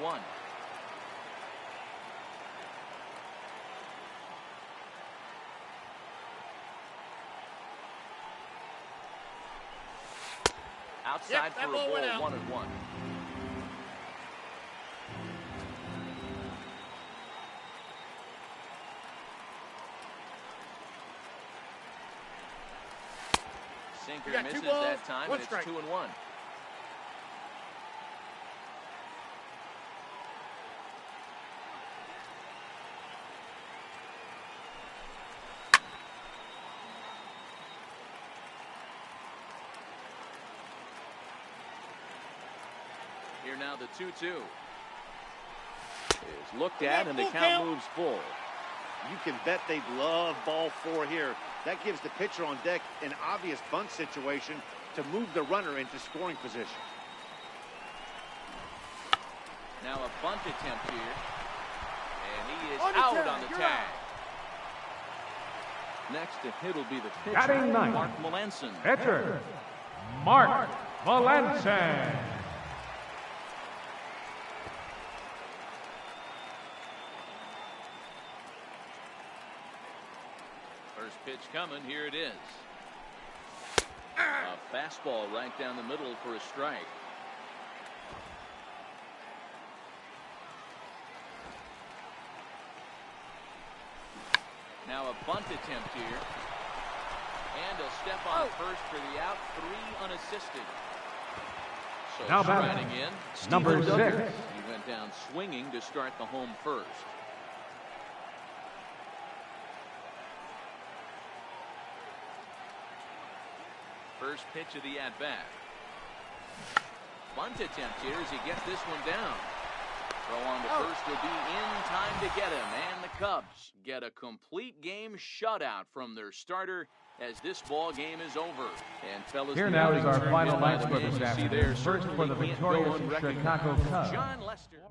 1. Outside for a ball, 1-1. Sinker misses that time, and it's 2-1. Here now the 2-2 is looked at, and the count moves full. You can bet they'd love ball 4 here. That gives the pitcher on deck an obvious bunt situation to move the runner into scoring position. Now a bunt attempt here, and he is out on the tag. Next to hit will be the pitcher, Mark Melanson. Pitcher, Mark Melanson. First pitch coming, here it is. A fastball right down the middle for a strike. Now a bunt attempt here. And a step on first for the out, 3 unassisted. So now striking in, number 6. He went down swinging to start the home first. First pitch of the at-bat. Bunt attempt here as he gets this one down. Throw on to first will be in time to get him. And the Cubs get a complete game shutout from their starter as this ball game is over. And fellas, here now is our final line score this afternoon. First for the victorious Chicago Cubs, John Lester.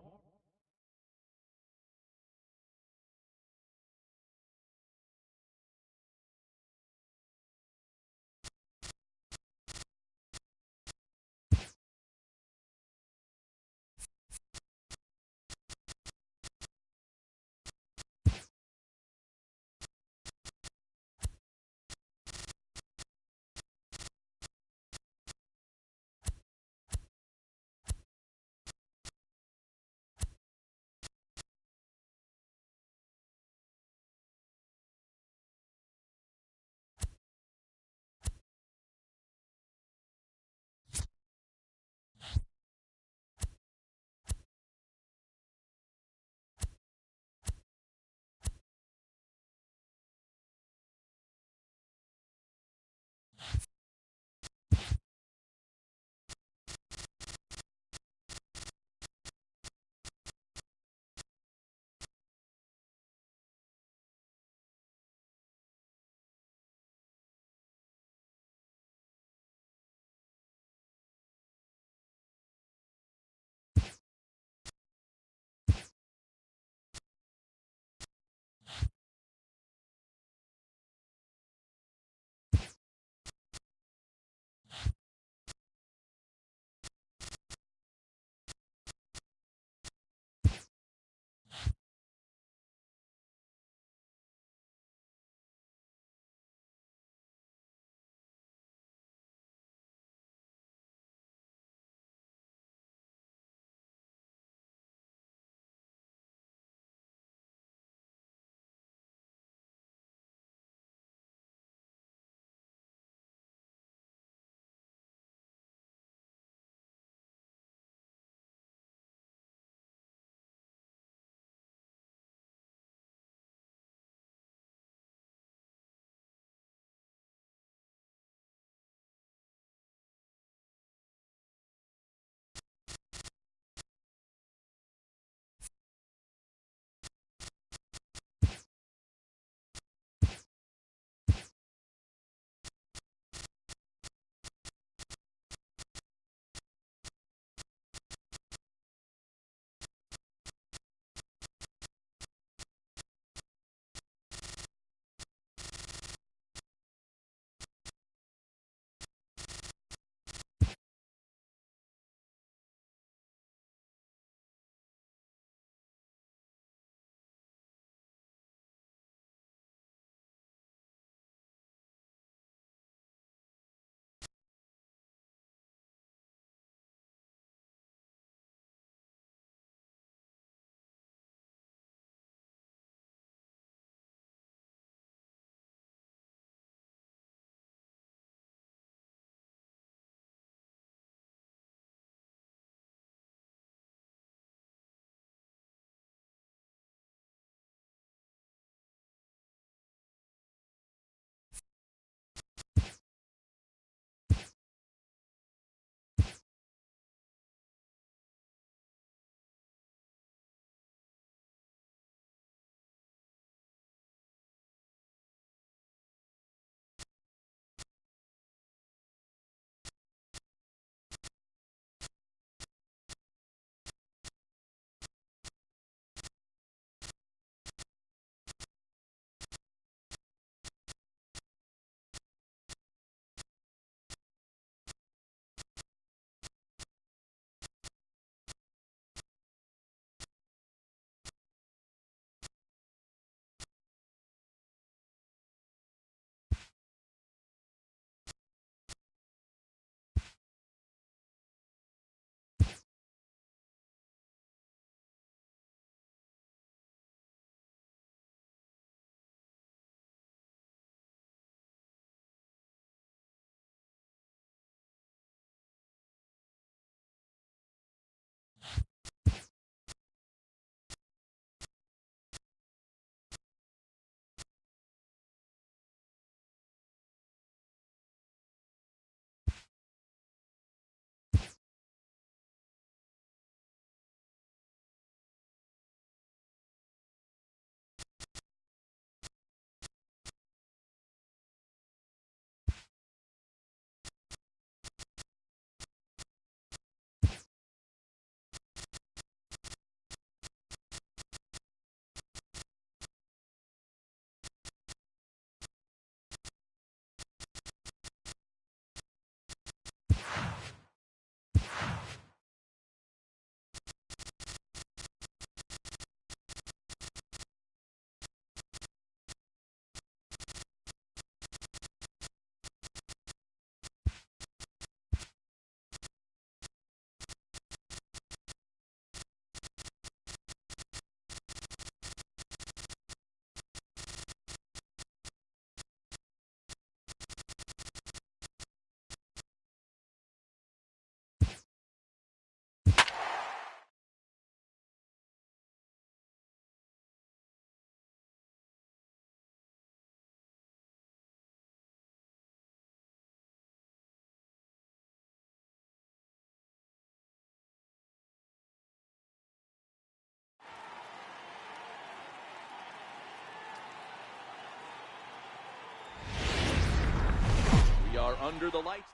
under the lights.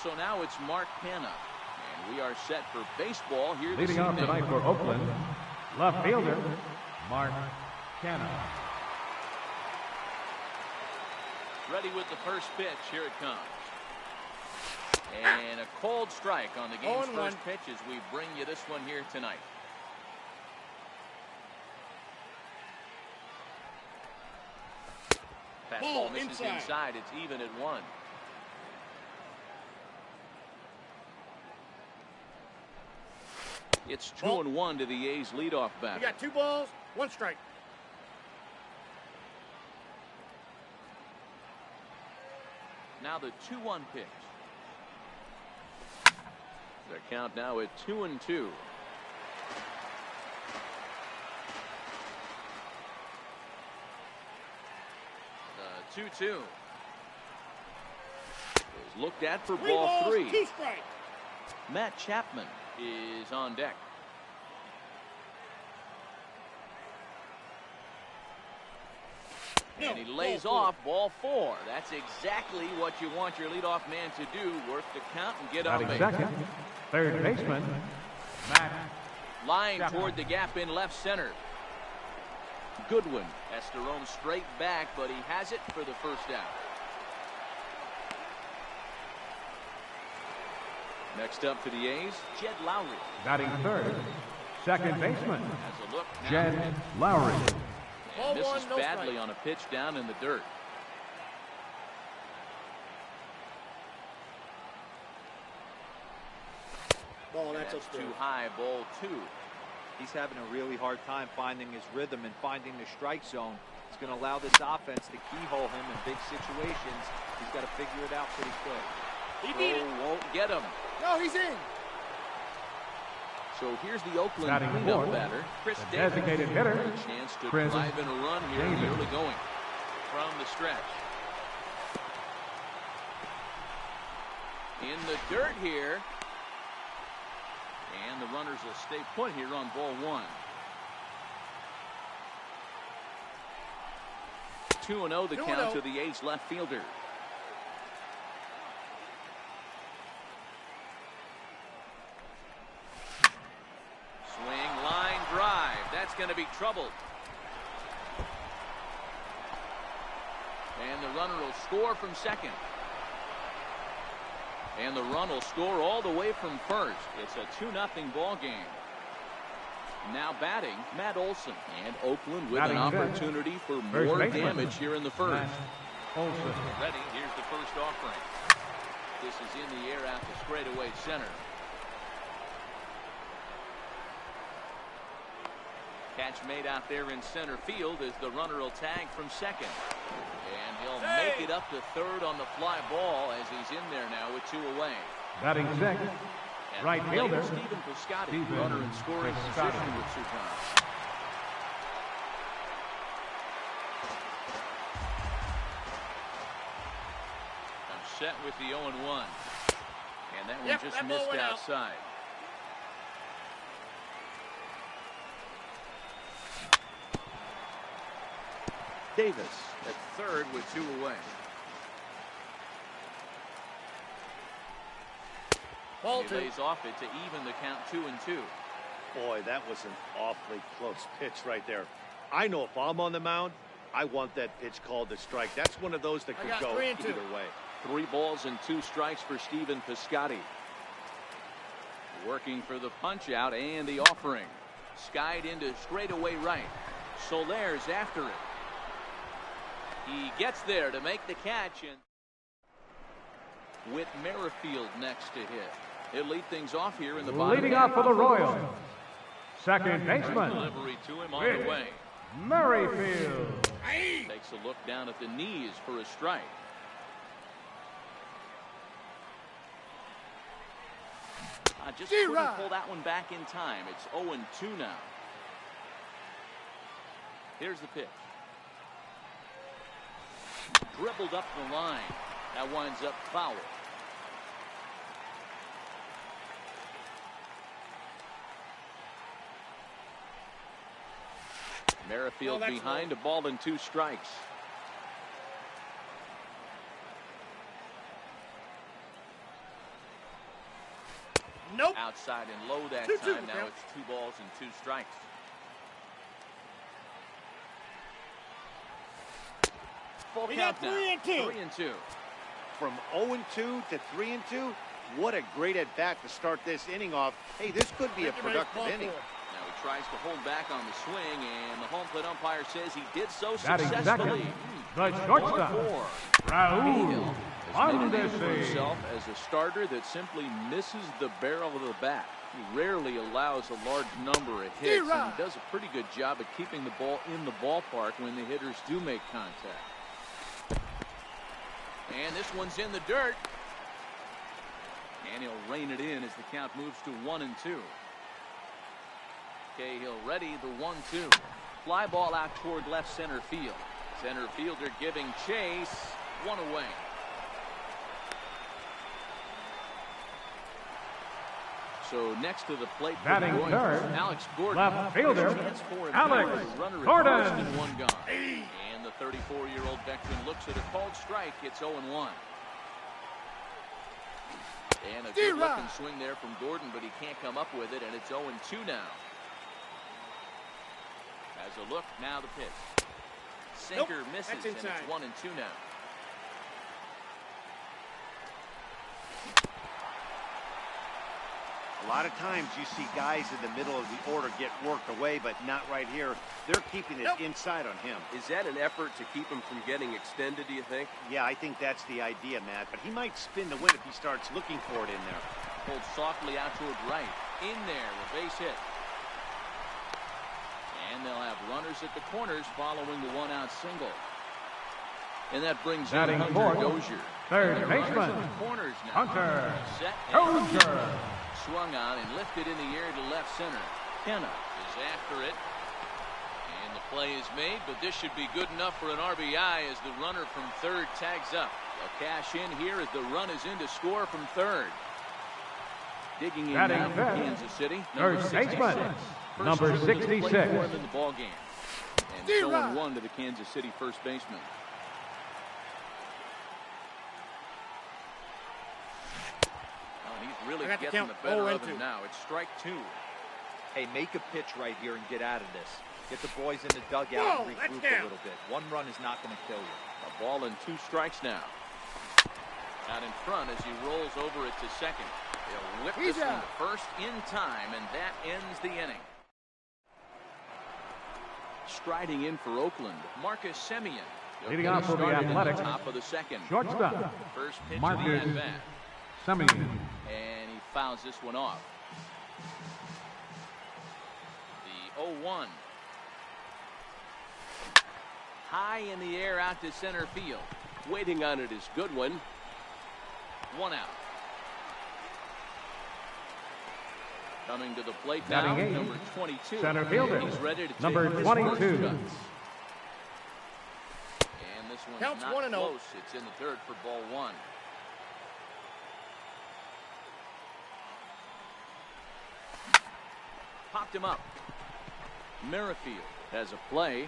So now it's Mark Hanna, and we are set for baseball here this evening. Leading off tonight for Oakland, left fielder, Mark Hanna. Ready with the first pitch. Here it comes. And a cold strike on the game's first pitch as we bring you this one here tonight. Fastball misses inside. It's even at 1. It's 2-1 to the A's leadoff batter. You got 2 balls, 1 strike. Now the 2-1 pitch. Their count now at 2-2. The 2-2 is looked at for ball 3. 2 strikes. Matt Chapman is on deck. And he lays off ball 4. That's exactly what you want your leadoff man to do. Work the count and get on base. Second, third baseman, Matt Line Chapman. toward the gap in left center. Goodwin has to roam straight back, but he has it for the first out. Next up for the A's, Jed Lowry. batting third, second baseman, Has a look now. Jed Lowry. And misses badly on a pitch down in the dirt. That's too high, ball 2. He's having a really hard time finding his rhythm and finding the strike zone. It's going to allow this offense to keyhole him in big situations. He's got to figure it out pretty quick. Throw won't get him. No, he's in. So here's the Oakland Batting cleanup fourth, batter, Chris the Davis. designated hitter, A chance to Chris drive in a run here in the Davis. early going. From the stretch. In the dirt here. And the runners will stay put here on ball 1. 2-0 the count to the A's left fielder. Swing, line, drive. That's going to be trouble. And the runner will score from second. And the run will score all the way from first. It's a 2-0 ball game. Now batting, Matt Olson. And Oakland with Batting an fifth. opportunity for First more baseman. damage here in the first. Matt Olson. Ready, here's the first offering. This is in the air out to straightaway center. Catch made out there in center field as the runner will tag from second. And he'll make it up to third on the fly ball as he's in there now with 2 away. Batting sixth, And right later, fielder, Stephen Piscotty, Stephen runner in scoring Piscotty. position with 2 times. I'm set with the 0-1. And that one just missed outside. Davis at third with 2 away. He lays off it to even the count 2-2. Boy, that was an awfully close pitch right there. I know if I'm on the mound, I want that pitch called a strike. That's one of those that could go either way. 3 balls and 2 strikes for Stephen Piscotty. Working for the punch out and the offering. Skied into straightaway right. Soler's after it. He gets there to make the catch, and with Merrifield next to hit. He'll lead things off here in the bottom. leading off for the Royals, second Nice baseman, delivery to him on the way. Merrifield. Takes a look down at the knees for a strike. Just couldn't pull that one back in time. It's 0-2 now. Here's the pitch. Dribbled up the line. That winds up foul. Merrifield behind, a ball and 2 strikes. Nope. Outside and low that time. Now it's 2 balls and 2 strikes. Full count now. 3-2. From 0-2 to 3-2, what a great at bat to start this inning off. Hey, this could be a productive inning. Now he tries to hold back on the swing, and the home plate umpire says he did so successfully. The shortstop, Raul himself as a starter that simply misses the barrel of the bat. He rarely allows a large number of hits, and he does a pretty good job of keeping the ball in the ballpark when the hitters do make contact. And this one's in the dirt. And he'll rein it in as the count moves to 1-2. Cahill ready, the 1-2. Fly ball out toward left center field. Center fielder giving chase. 1 away. So next to the plate, batting third, Alex Gordon. left fielder, Alex Gordon. 1 gone. And the 34-year-old veteran looks at a called strike. It's 0-1. And a good-looking swing there from Gordon, but he can't come up with it, and it's 0-2 now. As a look, now the pitch. Sinker misses, and it's 1-2 now. A lot of times you see guys in the middle of the order get worked away, but not right here. They're keeping it inside on him. Is that an effort to keep him from getting extended, do you think? Yeah, I think that's the idea, Matt. But he might spin the win if he starts looking for it in there. Pulled softly out toward right. In there, a base hit. And they'll have runners at the corners following the 1-out single. And that brings in Hunter Dozier. Third baseman, Corners now. Hunter Set Dozier. Swung on and lifted in the air to left center. Kenna is after it. And the play is made, but this should be good enough for an RBI as the runner from third tags up. They'll cash in here as the run is in to score from third. Digging in now for Kansas City. Third baseman, number 66. In the ball game. And 0-1 to the Kansas City first baseman. Really getting the better of him now. It's strike 2. Hey, make a pitch right here and get out of this. Get the boys in the dugout and regroup a little bit. 1 run is not going to kill you. A ball and 2 strikes now. Out in front as he rolls over it to second. He'll whip this one to first in time, and that ends the inning. Striding in for Oakland, Marcus Semien. Leading off for the Athletics, top of the second. shortstop, First pitch Marcus of the at-bat. Semien. And he fouls this one off. The 0-1. High in the air out to center field. Waiting on it is Goodwin. 1 out. Coming to the plate now, Batting 8, number 22. center fielder, He's ready to take number his 22. first cuts. And this one's Counts not 1-0. close. It's in the dirt for ball 1. Popped him up. Merrifield has a play.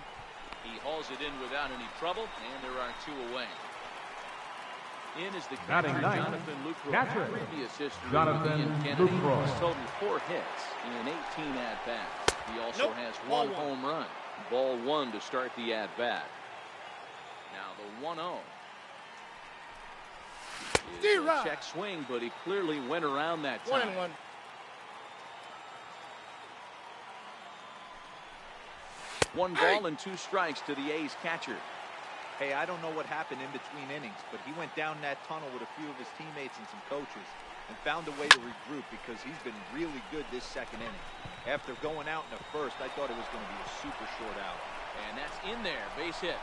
He hauls it in without any trouble, and there are 2 away. In is the catcher, Batting 9, Jonathan Lucroy. catcher, Previous history Jonathan in Kennedy. Lucroy. He's totaled 4 hits in 18 at-bats. He also has 1 home run. Ball 1 to start the at-bat. Now the 1-0. Is a check swing, but he clearly went around that time. 1-1. One ball and 2 strikes to the A's catcher. Hey, I don't know what happened in between innings, but he went down that tunnel with a few of his teammates and some coaches and found a way to regroup because he's been really good this second inning. After going out in the first, I thought it was going to be a super short out. And that's in there, base hit.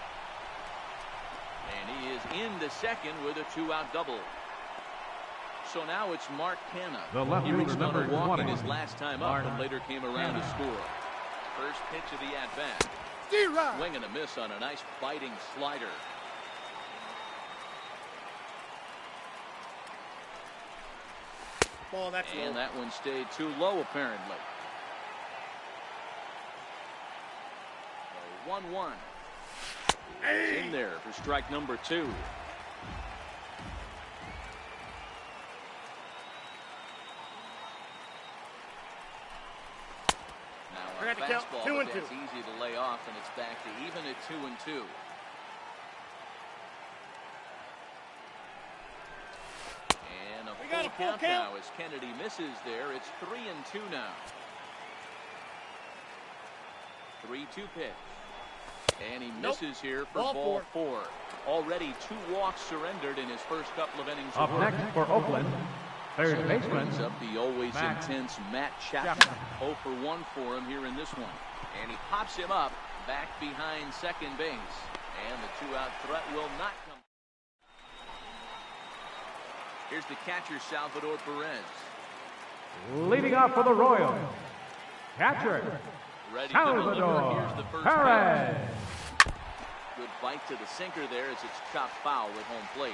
And he is in the second with a 2-out double. So now it's Mark Canha. The left He reached fielder, on a number walk 20, in his last time up, but later came around to score. First pitch of the at-bat. Swing and a miss on a nice biting slider. Ball, that's And low. that one stayed too low, apparently. 1-1. It's in there for strike number 2. Now a fastball, but that's easy to lay off, and it's back to even at 2-2. And a full count now as Kennedy misses there. It's 3-2 now. 3-2 pitch. And he misses here for ball 4. Already 2 walks surrendered in his first couple of innings. Up next for Oakland, third baseman. Up the always intense Matt Chapman. 0 for 1 for him here in this one. And he pops him up back behind second base. And the 2-out threat will not come. Here's the catcher, Salvador Perez. Leading off for the Royals, catcher, Ready Salvador to deliver. Here's the first Perez. pitch. Good bite to the sinker there as it's chopped foul at home plate.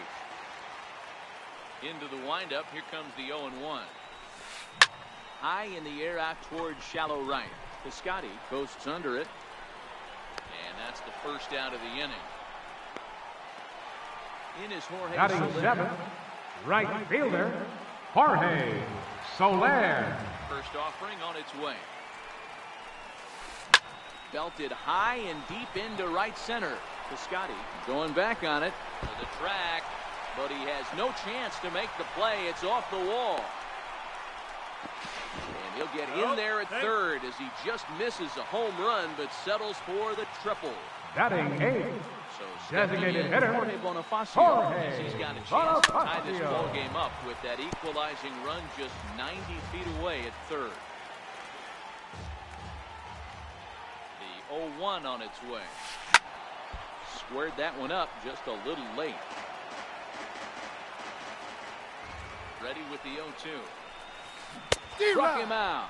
Into the windup. Here comes the 0-1. High in the air out towards shallow right. Piscotty coasts under it. And that's the first out of the inning. In is Jorge Batting Soler. 7th, right fielder, Jorge Soler. First offering on its way. Belted high and deep into right center. Piscotty going back on it to the track, but he has no chance to make the play. It's off the wall. And he'll get in there at third as he just misses a home run, but settles for the triple. Batting 8th, So designated hitter, Jorge Bonifacio. Jorge He's got a chance to tie this Bonifacio. ball game up with that equalizing run just 90 feet away at third. The 0-1 on its way. Squared that one up just a little late. Ready with the 0-2. Struck him out.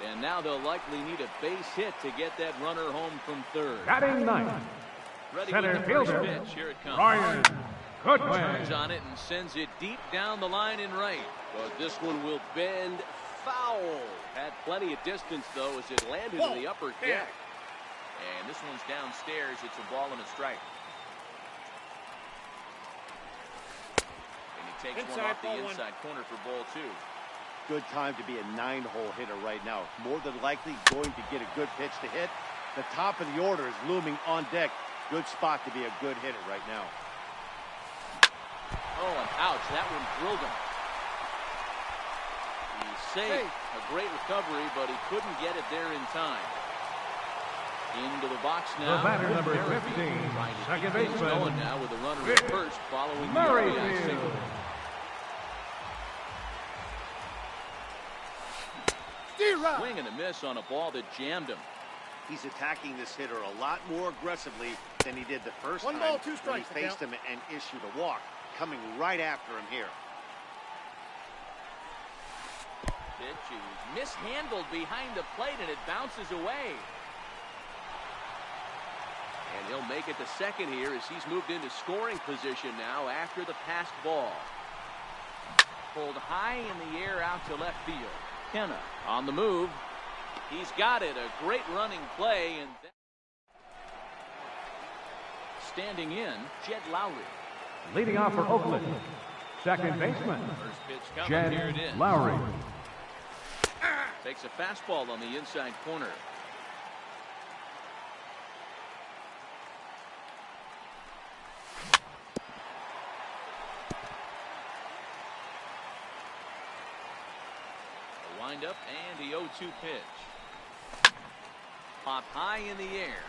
And now they'll likely need a base hit to get that runner home from third. batting 9th, Ready center with the first fielder, pitch. Here it comes. Ryan Goodwin. Turns on it and sends it deep down the line in right. But this one will bend foul. Had plenty of distance, though, as it landed in the upper deck. And this one's downstairs. It's a ball and a strike. And he takes one off the inside corner for ball 2. Good time to be a 9-hole hitter right now. More than likely going to get a good pitch to hit. The top of the order is looming on deck. Good spot to be a good hitter right now. Oh, and ouch. That one drilled him. He's safe. A great recovery, but he couldn't get it there in time. Into the box now. The batter, number 15, Second second baseman. baseman, Going now with a runner at first following the RBI Merrifield. single. Swing and a miss on a ball that jammed him. He's attacking this hitter a lot more aggressively than he did the first time 1 ball, 2 when strikes. he faced him and issued a walk. Coming right after him here. Pitch is mishandled behind the plate and it bounces away. And he'll make it to second here as he's moved into scoring position now after the passed ball. Pulled high in the air out to left field. Kenna on the move. He's got it. A great running play. And standing in, Jed Lowry. Leading off for Oakland, second baseman, First pitch coming. Here it Jed is. Lowry. Takes a fastball on the inside corner. A windup and the 0-2 pitch. Pop high in the air.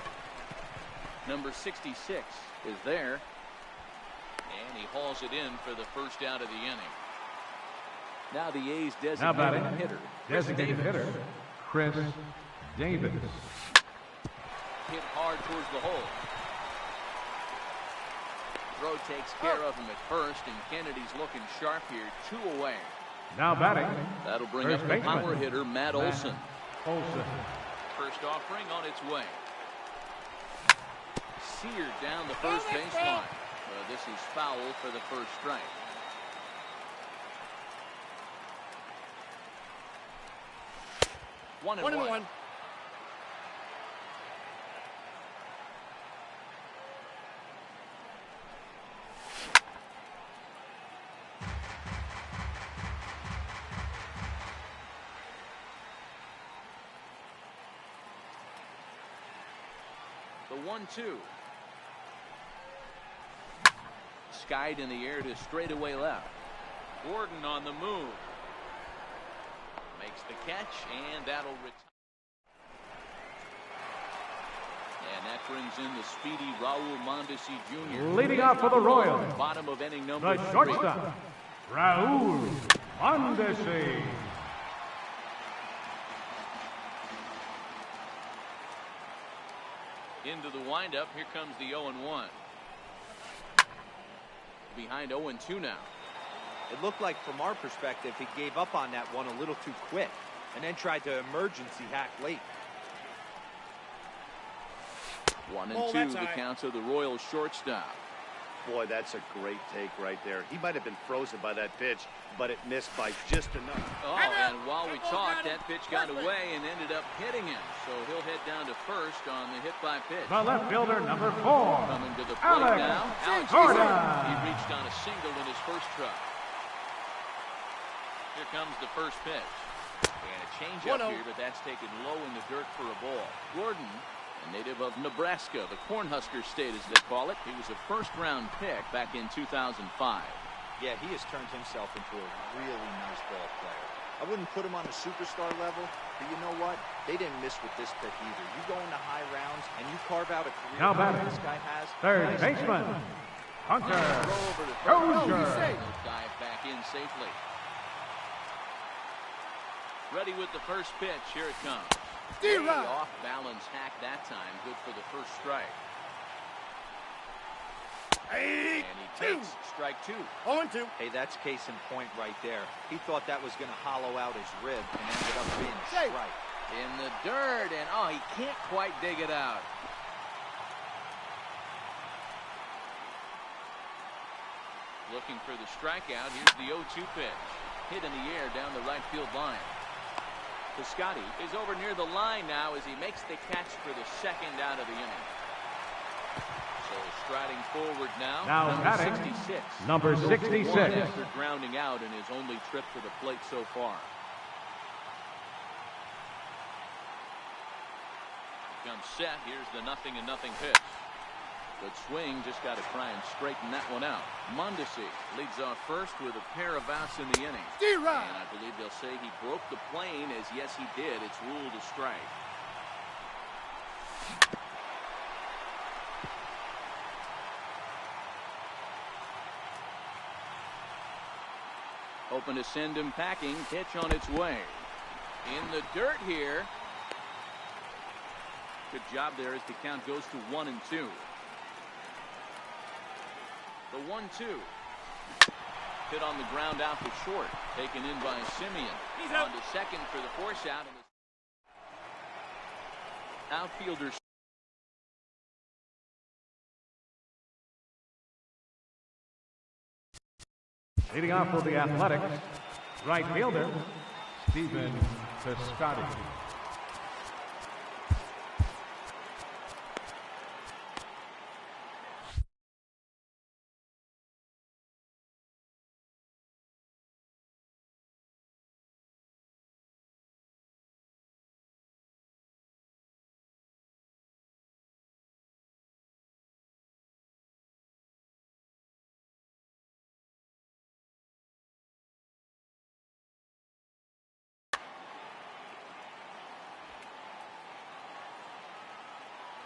Number 66 is there. And he hauls it in for the first out of the inning. Now the A's Now batting, designated hitter. designated hitter, Chris Davis. Hit hard towards the hole. Throw takes care of him at first, and Kennedy's looking sharp here. 2 away. Now batting, That'll bring first up the baseman, power hitter, Matt Olson. Olson. First offering on its way. Seared down the first baseline. This is foul for the first strike. One and one. The 1-2. Skied in the air to straightaway left. Gordon on the move. Makes the catch, and that'll retire. And that brings in the speedy Raul Mondesi Jr. Leading off for the Royals, Bottom of inning number the 3. shortstop, Raul Mondesi. Into the windup. Here comes the 0-1. Behind 0-2 now. It looked like, from our perspective, he gave up on that one a little too quick and then tried to emergency hack late. 1-2, the count of the Royals shortstop. Boy, that's a great take right there. He might have been frozen by that pitch, but it missed by just enough. Oh, and while we talked, that pitch got away and ended up hitting him. So he'll head down to first on the hit by pitch. The left fielder, number 4, Coming to the plate now. Alex Gordon. He reached on a single in his first truck. Here comes the first pitch. And a changeup here, but that's taken low in the dirt for a ball. Gordon, a native of Nebraska, the Cornhusker State as they call it. He was a first-round pick back in 2005. Yeah, he has turned himself into a really nice ball player. I wouldn't put him on the superstar level, but you know what? They didn't miss with this pick either. You go into high rounds and you carve out a career Now that batting, this guy has. third nice baseman, Hunter Throw over to Dozier. Dive back in safely. Ready with the first pitch. Here it comes. Way off balance hack that time. Good for the first strike. And he takes strike 2. 0-2. Hey, that's case in point right there. He thought that was going to hollow out his rib and ended up being a strike. In the dirt, and oh, he can't quite dig it out. Looking for the strikeout. Here's the 0-2 pitch. Hit in the air down the right field line. Piscotty is over near the line now as he makes the catch for the second out of the inning. So striding forward now number batting, 66. number 66. After grounding out in his only trip to the plate so far. Comes set. Here's the 0-0 pitch. Good swing, just got to try and straighten that one out. Mondesi leads off first with a pair of outs in the inning. And I believe they'll say he broke the plane, as yes he did. It's ruled a strike. Hoping to send him packing. Pitch on its way. In the dirt here. Good job there as the count goes to 1-2. The 1-2. Hit on the ground out to short. Taken in by Simeon. He's on to second for the force out. And outfielders. Leading off for the Athletics, right fielder, Stephen Piscotty.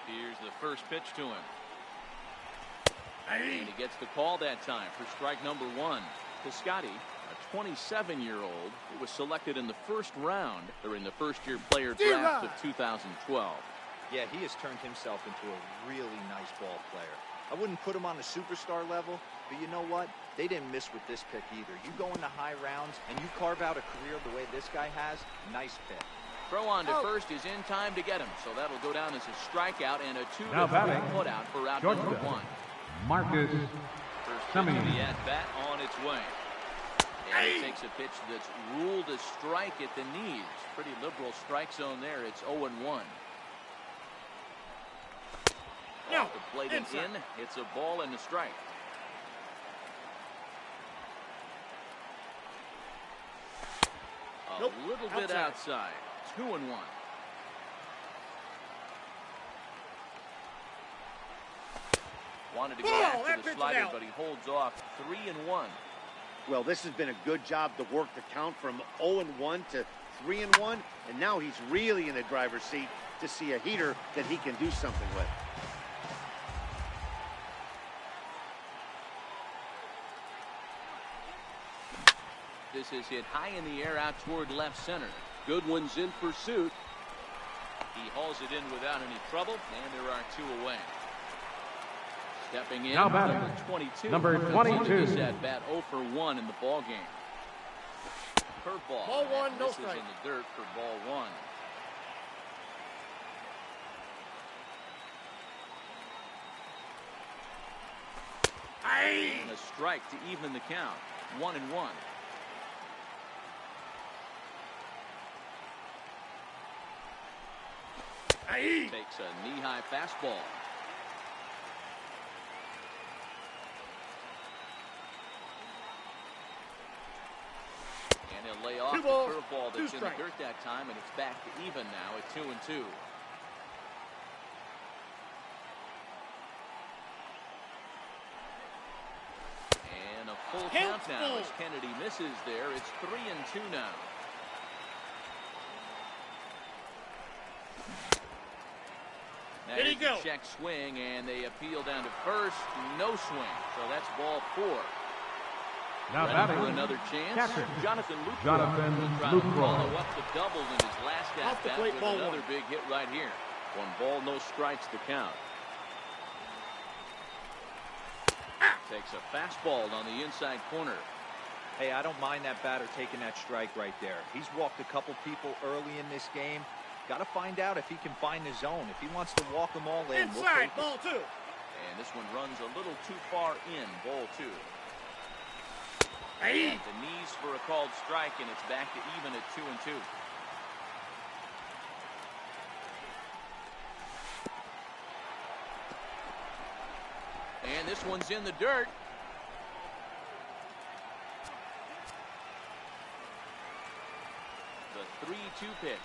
Here's the first pitch to him. And he gets the call that time for strike number 1. Piscotty, a 27-year-old who was selected in the first round during the first-year player draft of 2012. Yeah, he has turned himself into a really nice ball player. I wouldn't put him on the superstar level, but you know what? They didn't miss with this pick either. You go into high rounds and you carve out a career the way this guy has. Nice pick. Throw on to first is in time to get him, so that'll go down as a strikeout and a 2-3 putout for out number 1. Marcus Simeon. The at-bat on its way. And he takes a pitch that's ruled a strike at the knees. Pretty liberal strike zone there. It's 0-1. Off the plate and in. It's a ball and a strike. A little bit outside. 2-1. Wanted to go after the slider, but he holds off 3-1. Well, this has been a good job to work the count from 0-1 to 3-1, and now he's really in the driver's seat to see a heater that he can do something with. This is hit high in the air out toward left center. Goodwin's in pursuit. He hauls it in without any trouble, and there are 2 away. Stepping in, Now batting, number 22. Number 22. This at bat 0 for 1 in the ball game. Curveball. Ball 1, no this strike. is in the dirt for ball 1. And a strike to even the count. 1-1. Takes a knee-high fastball. And he'll lay off the curveball that's in the dirt that time, and it's back to even now at 2-2. And a full count now as Kennedy misses there. It's 3-2 now. There you go. Check swing, and they appeal down to first. No swing, so that's ball 4. Now Ready batting, for another chance. catcher, Jonathan Lucroy. Jonathan Trying to Lucroy. follow up the double in his last Off the at-bat plate, with ball another 1. big hit right here. 1 ball, no strikes to count. Takes a fastball on the inside corner. Hey, I don't mind that batter taking that strike right there. He's walked a couple people early in this game. Got to find out if he can find the zone. If he wants to walk them all in, we'll Inside, take it. ball 2. And this one runs a little too far in, ball 2. At the knees for a called strike, and it's back to even at 2-2. And this one's in the dirt. The 3-2 pitch.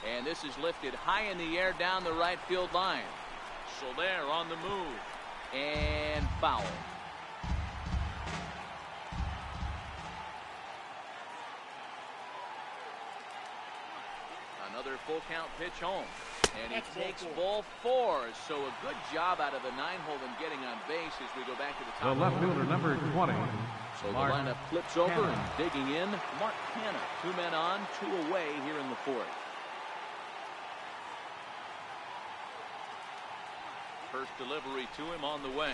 And this is lifted high in the air down the right field line. Soler on the move. And foul. Another full count pitch home. And he takes ball 4. So a good job out of the 9-hole in getting on base as we go back to the top. The left fielder, number 20. So the Mark lineup flips over Hanna. and digging in. Mark Hanna, 2 men on, 2 away here in the 4th. First delivery to him on the way.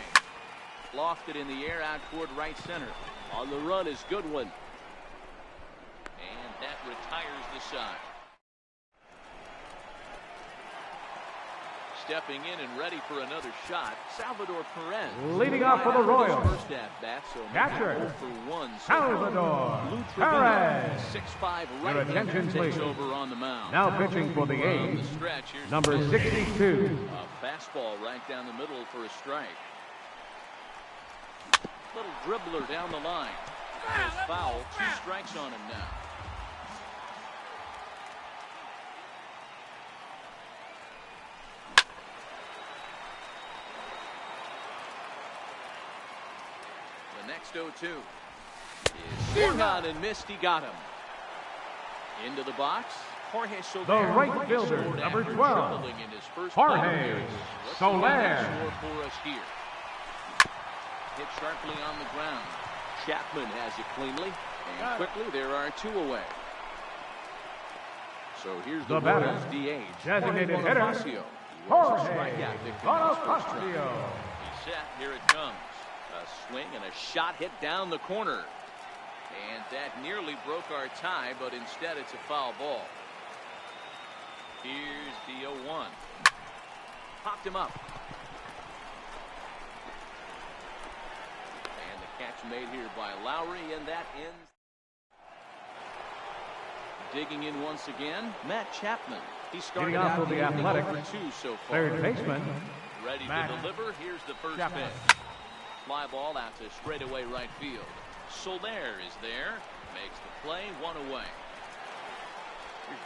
Lofted in the air out toward right center. On the run is Goodwin. And that retires the side. Stepping in and ready for another shot, Salvador Perez. Leading off for the Royals. First at bat, so Catcher, 0 for 1. Salvador Perez. 6'5" Your right attention, takes please. over on the mound. Now pitching for the On A's, the stretch, here's number the 62. A fastball right down the middle for a strike. Little dribbler down the line. There's foul. 2 strikes on him now. The next 0-2 is swung on and missed. He got him. Into the box. Jorge Soler. The right fielder, scored number after 12. struggling in his first Jorge appearance. Let's Soler. see what he can score for us here. Hit sharply on the ground. Chapman has it cleanly. And quickly, there are 2 away. So here's the batter, Royals DH. designated Jorge hitter, Bonifacio. He was a Jorge strikeout victim in his first try. Bonifacio. He's set. Here it comes. A swing and a shot hit down the corner. And that nearly broke our tie, but instead it's a foul ball. Here's the 0-1. Popped him up. And the catch made here by Lowry, and that ends. Digging in once again, Matt Chapman. He started Getting off out for the evening Athletics, 0 for 2 so far. Third baseman, Ready Matt to deliver. Here's the first Chapman. pitch. Fly ball out to straightaway right field. Soler is there. Makes the play. 1 away.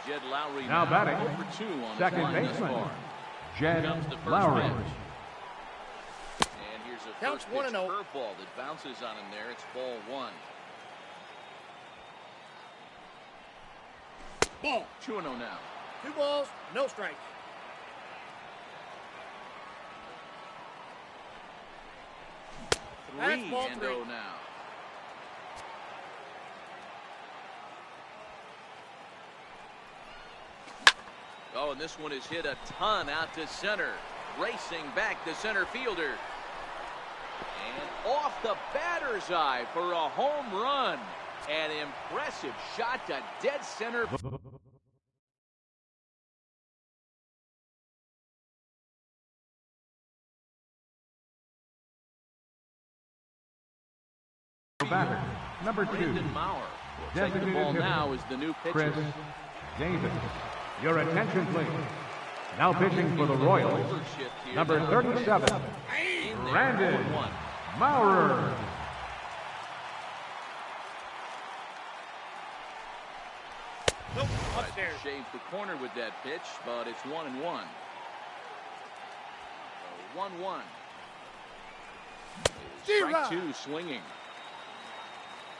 Here's Jed Lowry Now batting, 0 for 2 on his second line thus baseman, far. Jed Comes the first Lowry. pitch. Counts first pitch 1-0. curveball that bounces on him there. It's ball one. Ball. 2-0 now. 2 balls, no strikes. That's ball 3-0 3. now. Oh, and this one is hit a ton out to center. Racing back the center fielder. And off the batter's eye for a home run. An impressive shot to dead center. Batter, number 2, Brandon Maurer will take the ball now as the new pitcher. Chris Davis. Your attention, please. Now pitching for the Royals, number 37, Brandon Maurer. Nope, upstairs. Shaved the corner with that pitch, but it's 1-1. 1-1. Strike 2 swinging.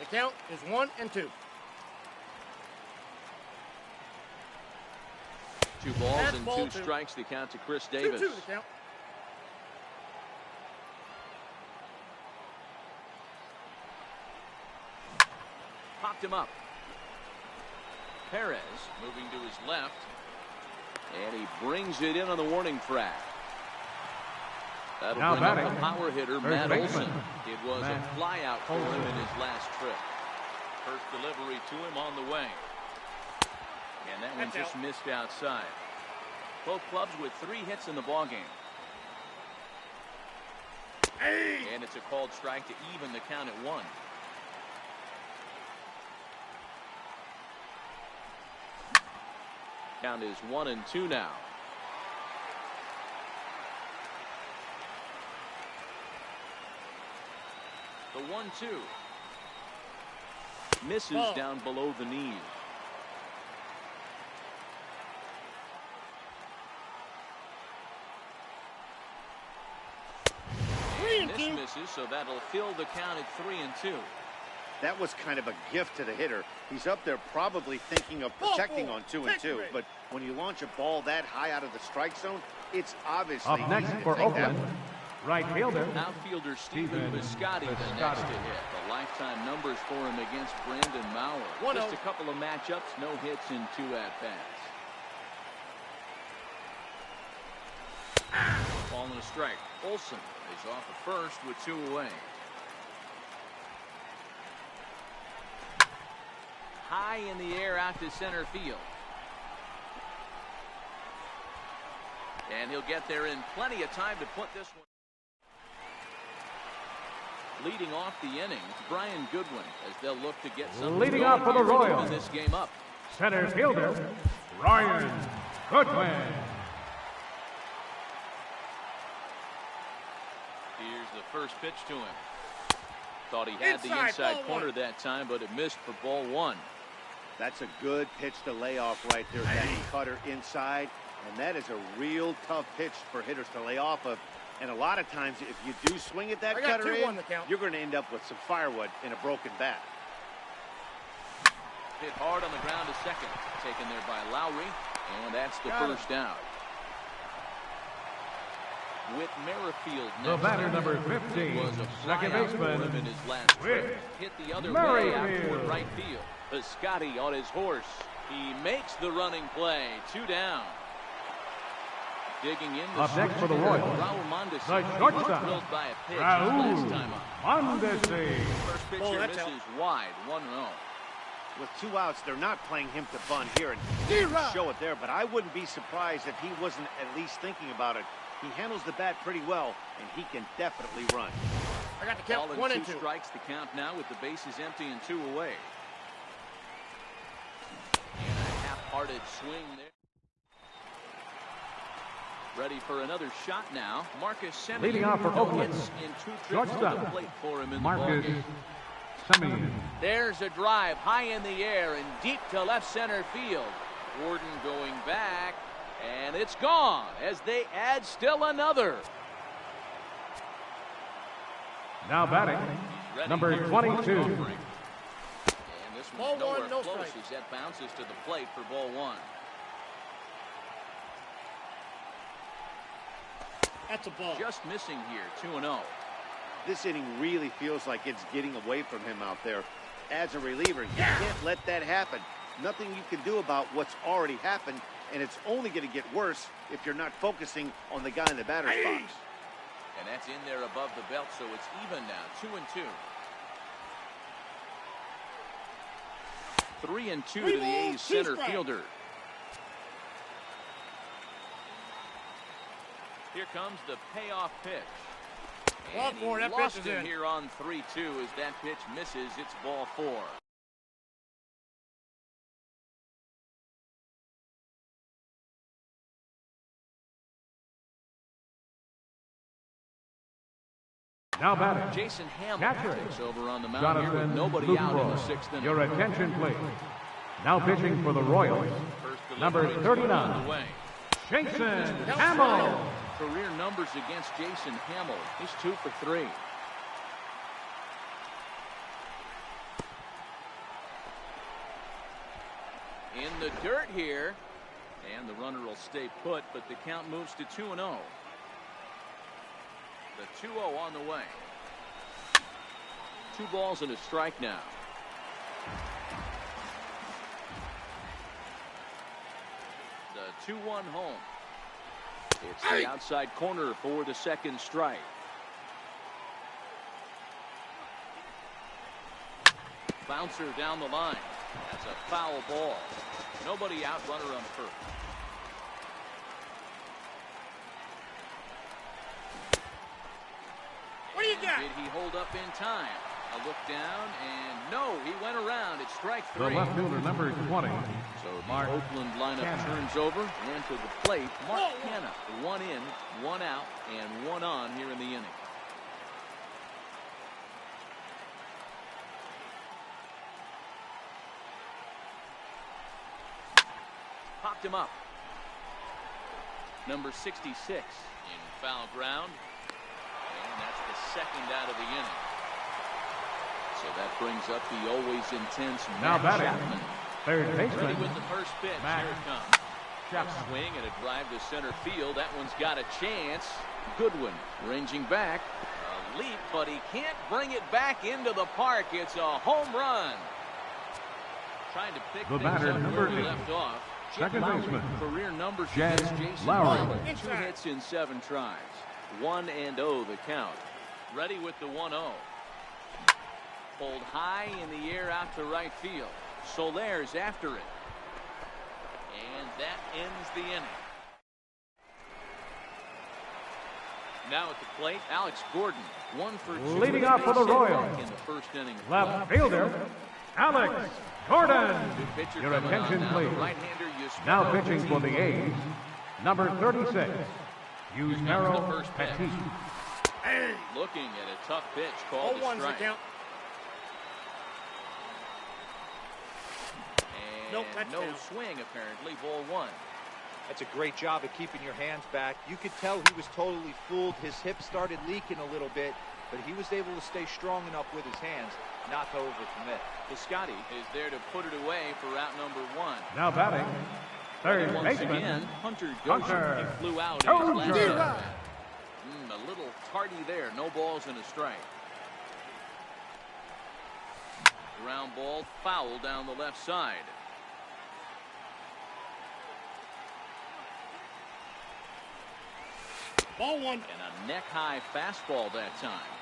The count is 1-2. 2 balls That's and ball 2 2. strikes. The count to Chris Davis. 2-2 the count. Popped him up. Perez moving to his left. And he brings it in on the warning track. That'll Now bring up batting, the power hitter, first Matt baseman, Olson. It was Matt a flyout for him Olson. in his last trip. First delivery to him on the way. And that one That's just out. missed outside. Both clubs with 3 hits in the ballgame. And it's a called strike to even the count at 1. Count is 1-2 now. The 1-2. Misses Ball. down below the knee. And this misses, so that'll fill the count at 3-2. That was kind of a gift to the hitter. He's up there probably thinking of protecting on 2-2, but when you launch a ball that high out of the strike zone, it's obviously Up next easy to for take that Oakland, one. right fielder, Outfielder Stephen Stephen Biscotti the next Biscotti. to hit. The lifetime numbers for him against Brandon Maurer. 1-0. Just a couple of matchups, no hits in 2 at-bats. Ball and a strike. Olson is off at first with 2 away. High in the air out to center field. And he'll get there in plenty of time to put this one. Leading off the inning, Brian Goodwin, as they'll look to get something Leading going off for the here to Royals. open this game up. center fielder, Brian Goodwin. Here's the first pitch to him. Thought he had the Inside, inside ball corner 1. that time, but it missed for ball 1. That's a good pitch to lay off right there. That cutter inside, and that is a real tough pitch for hitters to lay off of. And a lot of times, if you do swing at that I got cutter 2-1 in, the count. you're going to end up with some firewood in a broken bat. Hit hard on the ground to second. Taken there by Lowry, and that's the Got first out. With Merrifield The next. batter, number It 15, was a second flyout for him in baseman, his last trip. Whit Hit the other way out Merrifield. toward right field. Biscotti on his horse. He makes the running play. 2 down. Digging in the Up next for the switch, Royals, Raul Mondesi. the He was shortstop, drilled by a pitch his Raul last time up. Mondesi. First pitch Oh, here that's misses wide. 1-0. With 2 outs, they're not playing him to bunt here, and he didn't show it there, but I wouldn't be surprised if he wasn't at least thinking about it. He handles the bat pretty well, and he can definitely run. I got the count Ball 1 and and 2 2. strikes the count now with the bases empty and 2 away. And a half-hearted swing there. Ready for another shot now. Marcus Semien. Leading off for No Oakland, hits in 2 trips to the shortstop, plate for him in Marcus the ballgame. Semien. There's a drive high in the air and deep to left center field. Gordon going back, and it's gone as they add still another. Now batting, number 22. And this Ball one's nowhere one, no close strike. as that bounces to the plate for ball one. That's a ball. Just missing here, 2-0. This inning really feels like it's getting away from him out there. As a reliever, you can't let that happen. Nothing you can do about what's already happened, and it's only going to get worse if you're not focusing on the guy in the batter's box. And that's in there above the belt, so it's even now, 2-2. 3-2 to the A's center fielder. Here comes the payoff pitch. And he lost him here on 3-2 as that pitch misses. It's ball 4. Now batting, Jason Hamill catcher, takes over on the mound here with nobody out in the 6th inning. Your attention, please. Now pitching for the Royals, number 39, Jason Hamill. Career numbers against Jason Hamill. He's 2 for 3. In the dirt here. And the runner will stay put, but the count moves to 2-0. The 2-0 on the way. 2 balls and a strike now. The 2-1 home. It's the outside corner for the second strike. Bouncer down the line. That's a foul ball. Nobody out, runner on first. What do you got? Did he hold up in time? A look down, and no, he went around. It's strike 3. The left fielder, number 20. So the Mark Oakland lineup Canha. turns over, and to the plate, Mark Canha. 1 in, 1 out, and 1 on here in the inning. Popped him up. Number 66 in foul ground. And that's the second out of the inning. So that brings up the always intense Now Matt batting, Chapman. third Ready baseman, with the first pitch. Matt Here it comes. Chapman. Swing and a drive to center field. That one's got a chance. Goodwin ranging back. A leap, but he can't bring it back into the park. It's a home run. Trying to pick The things batter, up number where he 8. left off. Second baseman, Career numbers Jen against Jason Lowry. Lowry. 2 hits in 7 tries. 1-0 the count. Ready with the 1-0. Pulled high in the air out to right field. Soler's after it. And that ends the inning. Now at the plate, Alex Gordon. 1 for 2. Leading off for the Royals, in the first inning. left fielder, Alex Gordon. Good pitcher Your coming on attention, now. The please. right-hander Yusmeiro Now pitching Petit. for the A's, number 36, Comes the Yusmeiro first pitch. Petit. Looking at a tough pitch called a 0-1's the strike. count. And Nope, no touchdown. swing apparently. Ball 1. That's a great job of keeping your hands back. You could tell he was totally fooled. His hip started leaking a little bit, but he was able to stay strong enough with his hands not to overcommit. Piscotty is there to put it away for out number 1. Now batting, third And once baseman, again, Hunter Hunter Dozier. He flew out in his last Dozier. at-bat. A little tardy there. No balls and a strike. Ground ball foul down the left side. Ball 1. And a neck-high fastball that time.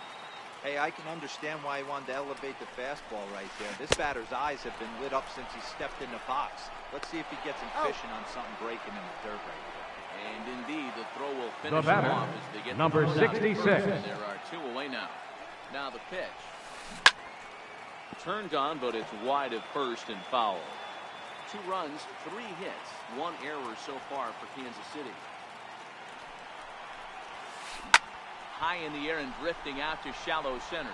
Hey, I can understand why he wanted to elevate the fastball right there. This batter's eyes have been lit up since he stepped in the box. Let's see if he gets him fishing on something breaking in the dirt right here. And indeed, the throw will The finish batter, him off as they get number the ball out to 66. first, and there are 2 away now. Now the pitch. Turned on, but it's wide of first and foul. 2 runs, 3 hits, 1 error so far for Kansas City. High in the air and drifting out to shallow center.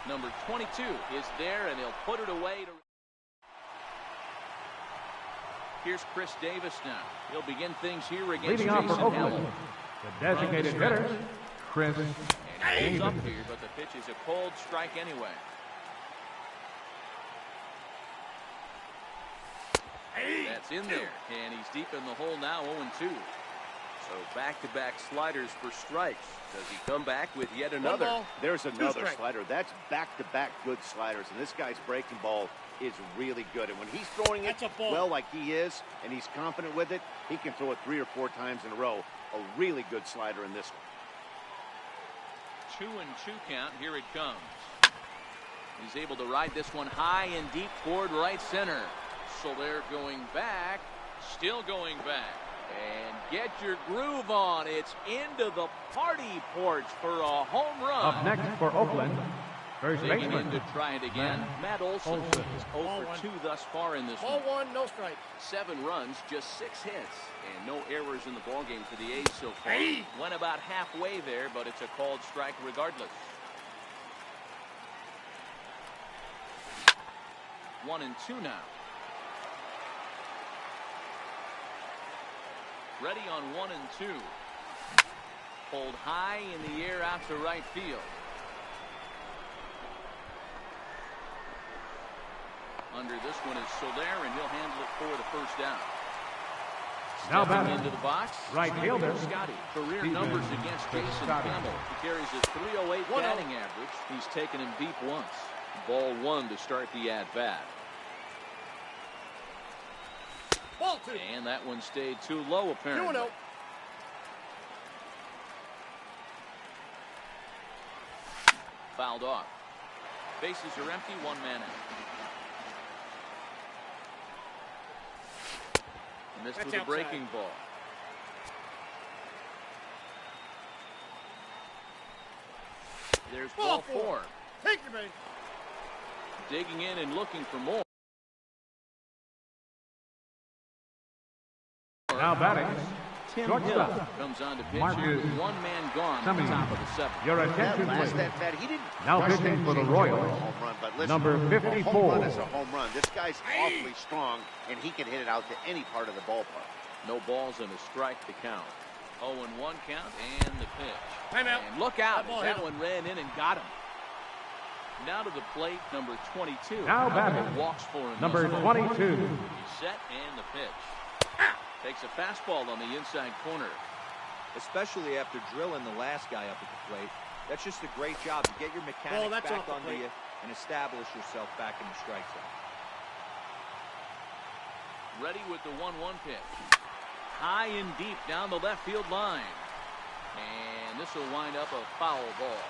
Number 22 is there, and he'll put it away. Here's Chris Davis now. He'll begin things here against leading off Jason for Hamill. Oakland, the designated hitter, Chris And Holds up here, but the pitch is a cold strike anyway. That's in there, and he's deep in the hole now, 0-2. So back-to-back sliders for strikes. Does he come back with yet another? There's another slider. That's back-to-back good sliders, and this guy's breaking ball is really good. And when he's throwing it well like he is, and he's confident with it, he can throw it 3 or 4 times in a row. A really good slider in this one. 2-2 count. Here it comes. He's able to ride this one high and deep toward right center. So they're going back, still going back. And get your groove on. It's into the party porch for a home run. Up next for Oakland, first Digging baseman in to try it again. Matt Olson is 0 for 2 thus far in this one. Ball 1, no strike. 7 runs, just 6 hits, and no errors in the ballgame for the A's so far. Went about halfway there, but it's a called strike regardless. 1-2 now. Ready on 1-2. Pulled high in the air out to right field. Under this one is Soler, and he'll handle it for the first down. Now Stepping batting into the box, right fielder Scotty. Career Steven numbers against Jason Scotty. Campbell. He carries his 308 batting average. He's taken him deep once. Ball 1 to start the at-bat. Ball 2. And that one stayed too low, apparently. 2-0. Fouled off. Bases are empty, 1 man out. Missed That's with a outside. breaking ball. There's ball 4. Take your bait. Digging in and looking for more. Now batting, Tim Hill shortstop. comes on to pitch Marcus here with 1 man gone at the Simeon. top of the 7th. Your That attention, last please. at-bat, he didn't Now rush pitching that for the change Royals, for a home run, but listen, number a home 54. run is a home run. This guy's awfully strong, and he can hit it out to any part of the ballpark. No balls and a strike to count. 0-1 count and the pitch. Timeout. And look out, That ball as that hit him. one ran in and got him. Now to the plate, number 22. Now batting, walks for him. number 22. He's set and the pitch. Takes a fastball on the inside corner. Especially after drilling the last guy up at the plate. That's just a great job to get your mechanics that's back off the under plate. you and establish yourself back in the strike zone. Ready with the 1-1 pitch. High and deep down the left field line. And this will wind up a foul ball.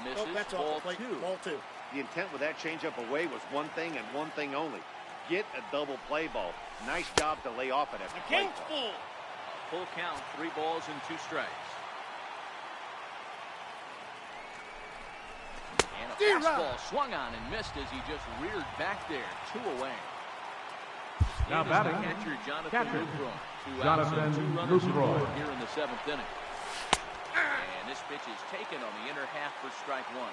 Misses. That's Ball off the plate. 2. Ball 2. The intent with that changeup away was one thing and one thing only. Get a double play ball. Nice job to lay off it at the The plate. count's full. Full count, 3 balls and 2 strikes. And a fastball swung on and missed as he just reared back there. 2 away. Now In is the batting, catcher, Jonathan catcher, Lucroy. 2 outs Jonathan and 2 runners in Lucroy. score here in the 7th inning. And this pitch is taken on the inner half for strike 1.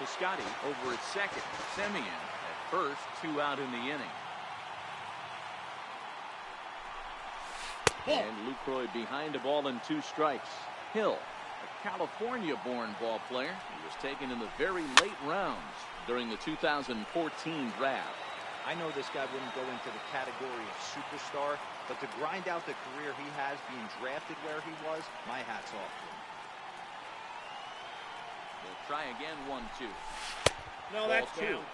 Piscotti over at second. Simeon at first, 2 out in the inning. And Lucroy behind a ball and 2 strikes. Hill, a California-born ball player. He was taken in the very late rounds during the 2014 draft. I know this guy wouldn't go into the category of superstar, but to grind out the career he has being drafted where he was, my hat's off to him. They'll try again, 1-2. No, Ball that's 2. down.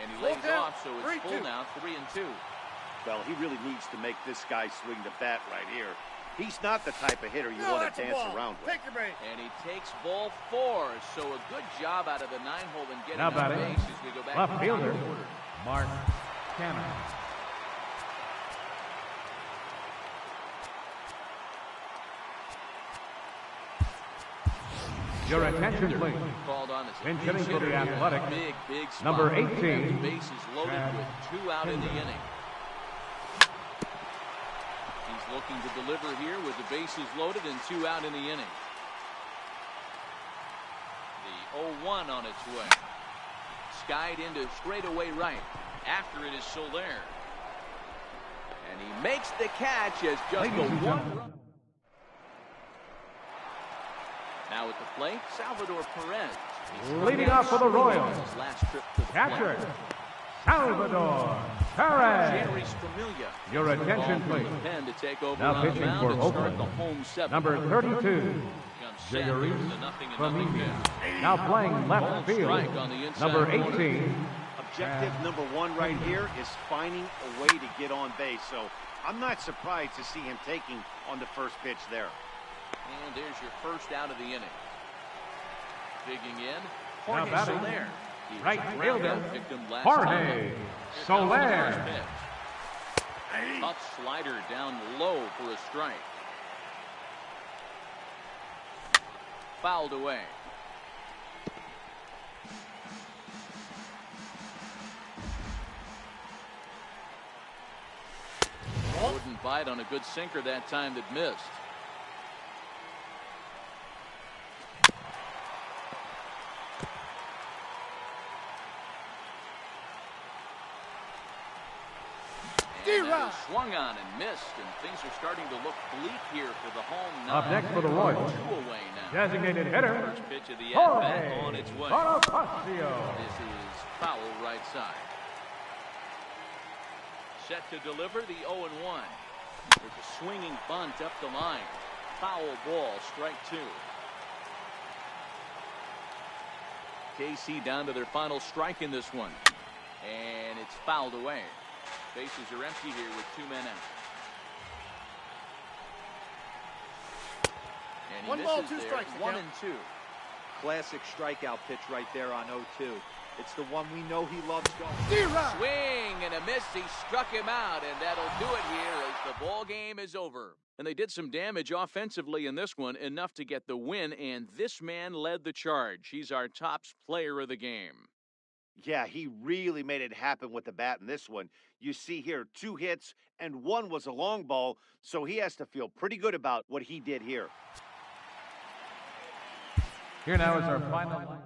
And he lays down. off, so it's 3-2. full now, 3-2. Well, he really needs to make this guy swing the bat right here. He's not the type of hitter you No, want that's to a dance ball. around with. Take your bait. And he takes ball 4, so a good job out of the 9-hole and getting Now on batting, base as we go back left to the fielder, top of the order. Mark Cannon. Your attention, please. Called on as a Pinch pinch hitting for the hitter. Athletics, Big spot. number And 18, the bases loaded Chad with 2 out in the Henry. inning. looking to deliver here with the bases loaded and 2 out in the inning. The 0-1 on its way. Skied into straightaway right. After it is Soler. And he makes the catch as just a 1 run. Now at the plate, Salvador Perez. Leading off for the Royals, His last trip to the catcher, plate. Salvador Perez. Jerry Stramilla. Your attention, please. Pen to take over Now on the pitching mound for and start Oakland, the home 7. number 32, Becomes set Jerry with a 0-0 Stramilla. Now playing left field, Strike on the inside number corner. 18. Objective number 1 right here is finding a way to get on base. So I'm not surprised to see him taking on the first pitch there. And there's your first out of the inning. Digging in, Now Jorge batting, Soler. He was right a fielder, ground-out victim last Jorge time. Here comes the Soler. first pitch. Tough slider down low for a strike. Fouled away. Wouldn't bite on a good sinker that time that missed. And that is swung on and missed, and things are starting to look bleak here for the home 9. Up next for the Royals, 2 away now. designated hitter, First pitch of the at-bat Jorge on its way. Bonifacio. This is foul right side. Set to deliver the 0-1. There's a swinging bunt up the line. Foul ball, strike 2. KC down to their final strike in this one. And it's fouled away. Bases are empty here with 2 men out. And he 1 ball, misses 2 there. strikes. 1 and 2. Classic strikeout pitch right there on 0-2. It's the one we know he loves going. Swing and a miss. He struck him out, and that'll do it here as the ball game is over. And they did some damage offensively in this one, enough to get the win, and this man led the charge. He's our top player of the game. Yeah, he really made it happen with the bat in this one. You see here 2 hits, and 1 was a long ball, so he has to feel pretty good about what he did here. Here now is our final line.